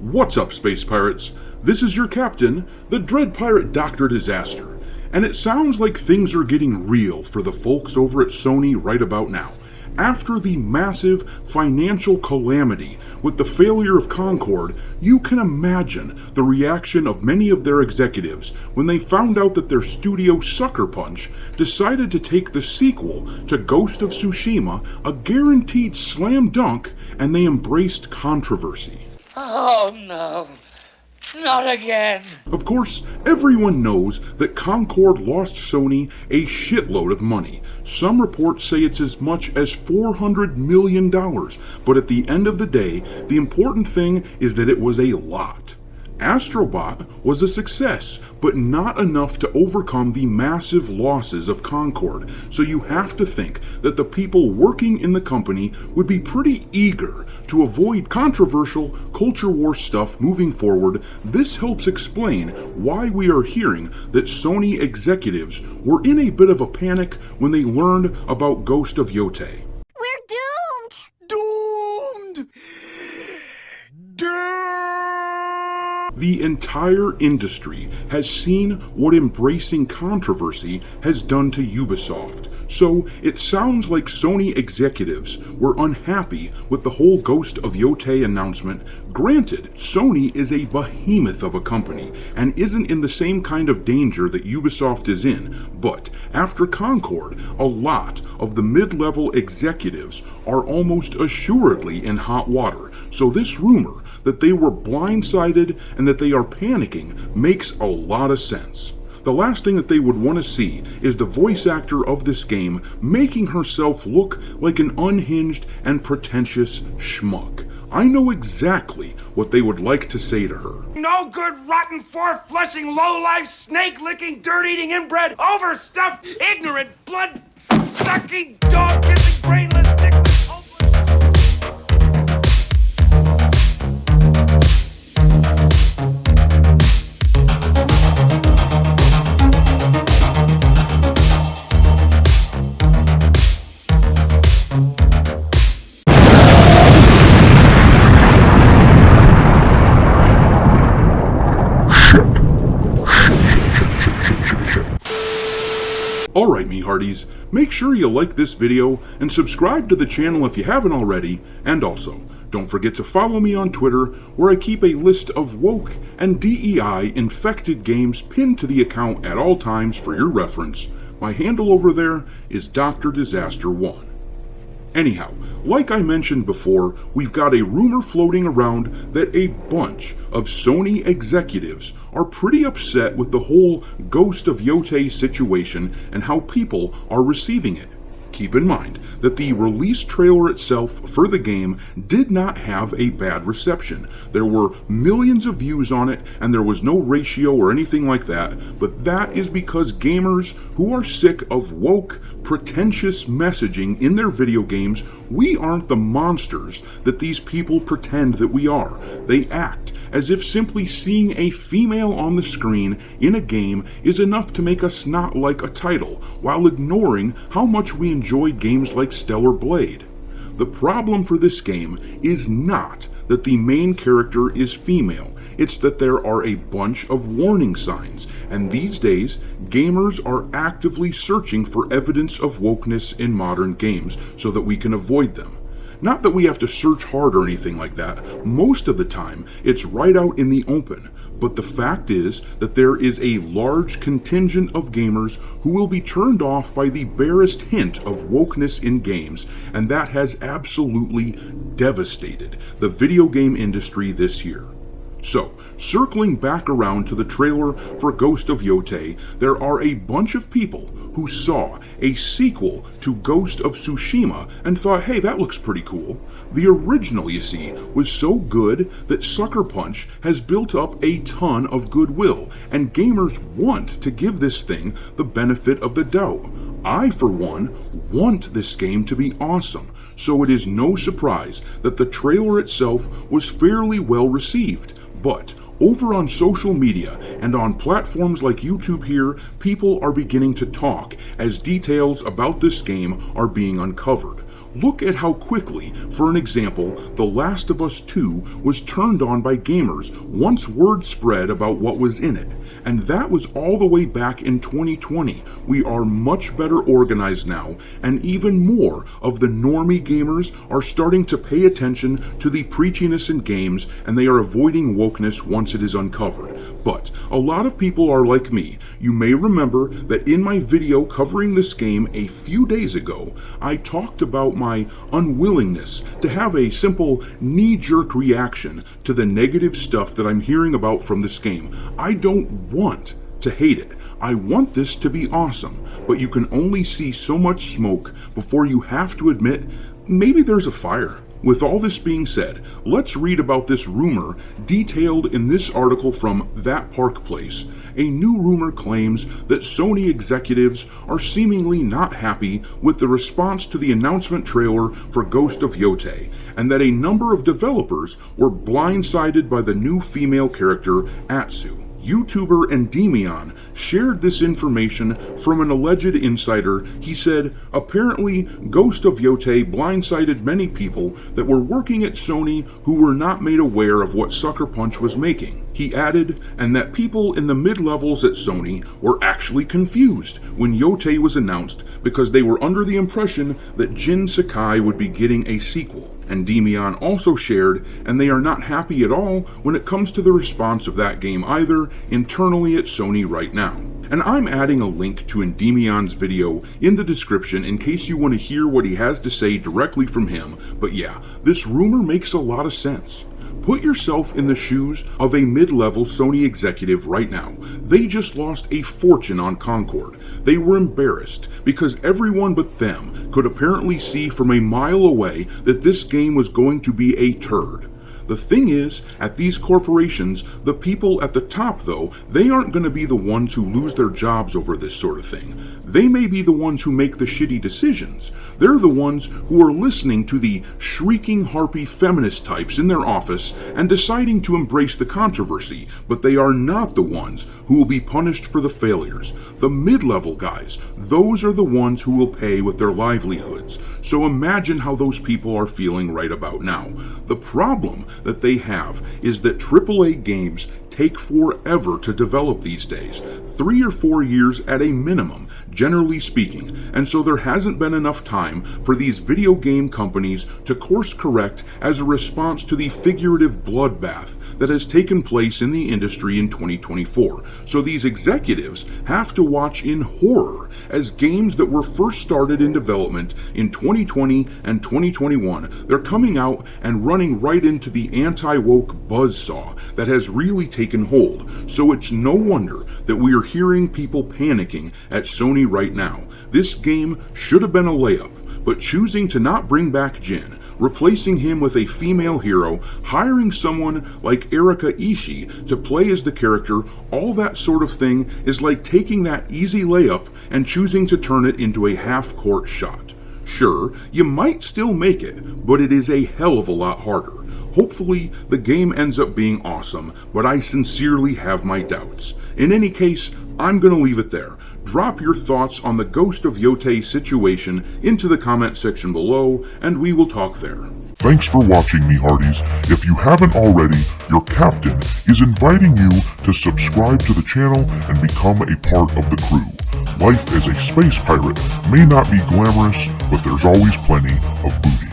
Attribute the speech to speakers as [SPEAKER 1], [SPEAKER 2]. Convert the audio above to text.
[SPEAKER 1] What's up, Space Pirates? This is your captain, the Dread Pirate Dr. Disaster, and it sounds like things are getting real for the folks over at Sony right about now. After the massive financial calamity with the failure of Concord, you can imagine the reaction of many of their executives when they found out that their studio Sucker Punch decided to take the sequel to Ghost of Tsushima, a guaranteed slam dunk, and they embraced controversy.
[SPEAKER 2] Oh no, not again.
[SPEAKER 1] Of course, everyone knows that Concord lost Sony a shitload of money. Some reports say it's as much as $400 million, but at the end of the day, the important thing is that it was a lot. Astrobot was a success, but not enough to overcome the massive losses of Concord, so you have to think that the people working in the company would be pretty eager to avoid controversial culture war stuff moving forward. This helps explain why we are hearing that Sony executives were in a bit of a panic when they learned about Ghost of Yotei.
[SPEAKER 3] We're doomed!
[SPEAKER 2] Doomed! Doomed!
[SPEAKER 1] The entire industry has seen what embracing controversy has done to Ubisoft, so it sounds like Sony executives were unhappy with the whole Ghost of Yotei announcement. Granted, Sony is a behemoth of a company and isn't in the same kind of danger that Ubisoft is in, but after Concord, a lot of the mid-level executives are almost assuredly in hot water, so this rumor that they were blindsided and that they are panicking makes a lot of sense. The last thing that they would want to see is the voice actor of this game making herself look like an unhinged and pretentious schmuck. I know exactly what they would like to say to her.
[SPEAKER 4] No good, rotten, four-flushing, low-life, snake-licking, dirt-eating, inbred, overstuffed, ignorant, blood-sucking, dog-kissing, brainless, dickless, hopeless...
[SPEAKER 1] Alright, me hearties, make sure you like this video and subscribe to the channel if you haven't already, and also, don't forget to follow me on Twitter, where I keep a list of woke and DEI infected games pinned to the account at all times for your reference. My handle over there is Dr. Disaster 1. Anyhow, like I mentioned before, we've got a rumor floating around that a bunch of Sony executives are pretty upset with the whole Ghost of Yotei situation and how people are receiving it. Keep in mind that the release trailer itself for the game did not have a bad reception. There were millions of views on it, and there was no ratio or anything like that, but that is because gamers who are sick of woke, pretentious messaging in their video games, we aren't the monsters that these people pretend that we are. They act as if simply seeing a female on the screen in a game is enough to make us not like a title, while ignoring how much we enjoyed games like Stellar Blade. The problem for this game is not that the main character is female, it's that there are a bunch of warning signs, and these days, gamers are actively searching for evidence of wokeness in modern games so that we can avoid them. Not that we have to search hard or anything like that. Most of the time, it's right out in the open. But the fact is that there is a large contingent of gamers who will be turned off by the barest hint of wokeness in games, and that has absolutely devastated the video game industry this year. So, circling back around to the trailer for Ghost of Yotei, there are a bunch of people who saw a sequel to Ghost of Tsushima and thought, hey, that looks pretty cool. The original, you see, was so good that Sucker Punch has built up a ton of goodwill, and gamers want to give this thing the benefit of the doubt. I, for one, want this game to be awesome, so it is no surprise that the trailer itself was fairly well received. But over on social media and on platforms like YouTube here, people are beginning to talk as details about this game are being uncovered. Look at how quickly, for an example, The Last of Us 2 was turned on by gamers once word spread about what was in it. And that was all the way back in 2020. We are much better organized now, and even more of the normie gamers are starting to pay attention to the preachiness in games, and they are avoiding wokeness once it is uncovered. But a lot of people are like me. You may remember that in my video covering this game a few days ago, I talked about my unwillingness to have a simple knee-jerk reaction to the negative stuff that I'm hearing about from this game. I don't want to hate it. I want this to be awesome, but you can only see so much smoke before you have to admit maybe there's a fire. With all this being said, let's read about this rumor detailed in this article from That Park Place. A new rumor claims that Sony executives are seemingly not happy with the response to the announcement trailer for Ghost of Yotei, and that a number of developers were blindsided by the new female character, Atsu. YouTuber Endymion shared this information from an alleged insider. He said, apparently, Ghost of Yotei blindsided many people that were working at Sony who were not made aware of what Sucker Punch was making. He added, and that people in the mid-levels at Sony were actually confused when Yotei was announced because they were under the impression that Jin Sakai would be getting a sequel. Endymion also shared, and they are not happy at all when it comes to the response of that game either internally at Sony right now. And I'm adding a link to Endymion's video in the description in case you want to hear what he has to say directly from him. But yeah, this rumor makes a lot of sense. Put yourself in the shoes of a mid-level Sony executive right now. They just lost a fortune on Concord. They were embarrassed because everyone but them could apparently see from a mile away that this game was going to be a turd. The thing is, at these corporations, the people at the top, though, they aren't going to be the ones who lose their jobs over this sort of thing. They may be the ones who make the shitty decisions. They're the ones who are listening to the shrieking harpy feminist types in their office and deciding to embrace the controversy, but they are not the ones who will be punished for the failures. The mid-level guys, those are the ones who will pay with their livelihoods. So imagine how those people are feeling right about now. The problem that they have is that AAA games take forever to develop these days, 3 or 4 years at a minimum, generally speaking, and so there hasn't been enough time for these video game companies to course correct as a response to the figurative bloodbath that has taken place in the industry in 2024. So these executives have to watch in horror as games that were first started in development in 2020 and 2021, they're coming out and running right into the anti-woke buzzsaw that has really taken hold. So it's no wonder that we are hearing people panicking at Sony right now. This game should have been a layup, but choosing to not bring back Jin, replacing him with a female hero, hiring someone like Erika Ishii to play as the character, all that sort of thing is like taking that easy layup and choosing to turn it into a half-court shot. Sure, you might still make it, but it is a hell of a lot harder. Hopefully, the game ends up being awesome, but I sincerely have my doubts. In any case, I'm going to leave it there. Drop your thoughts on the Ghost of Yotei situation into the comment section below, and we will talk there.
[SPEAKER 3] Thanks for watching, me hearties. If you haven't already, your captain is inviting you to subscribe to the channel and become a part of the crew. Life as a space pirate may not be glamorous, but there's always plenty of booty.